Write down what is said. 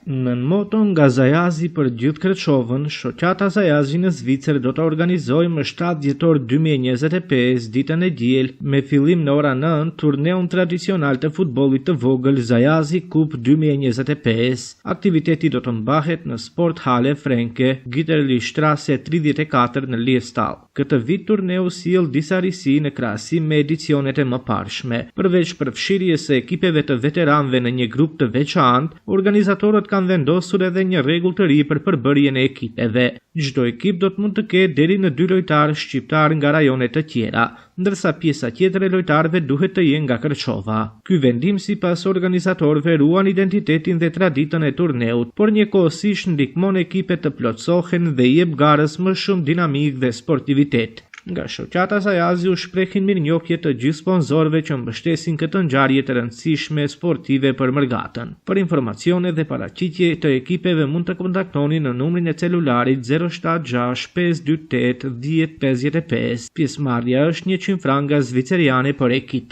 Në moto nga Zajazi për gjithë Krechovën, shoqata Zajazi në Zvicër do të organizojë më 7 dhjetor 2025, ditën e diel, me fillim në ora 9, turneun tradicional të futbollit të vogël Zajazi Cup 2025. Aktiviteti do të mbahet në Sport Hale Frenke, Gitterli Strasse 34 në Liestal. Këtë vit turneu sjell disa risi në krahasim me edicionet e mëparshme. Përveç përfshirjes së ekipeve të veteranëve në një grup të veçantë, organizatorët kanë vendosur edhe një rregull të ri për përbërjen e ekipeve. Çdo ekip do të mund të ketë deri në 2 lojtarë shqiptar nga rajone të tjera, ndërsa pjesa tjetër e lojtarëve duhet të jenë nga Krecova. Ky vendim sipas organizatorëve ruan identitetin dhe traditën e turneut, por njëkohësisht ndihmon ekipet të plotësohen dhe i jep garës më shumë dinamikë dhe sportivitet. Nga shoqata Zajazi u shprehin mirënjohje të gjithë sponsorëve që mbështesin këtë ngjarje të rëndësishme sportive për Mërgatën. Për informacione dhe paraqitje të ekipeve mund të kontaktoni në numrin e celularit 076 528 1055. Pjesëmarrja është 100 franga zviceriane për ekip.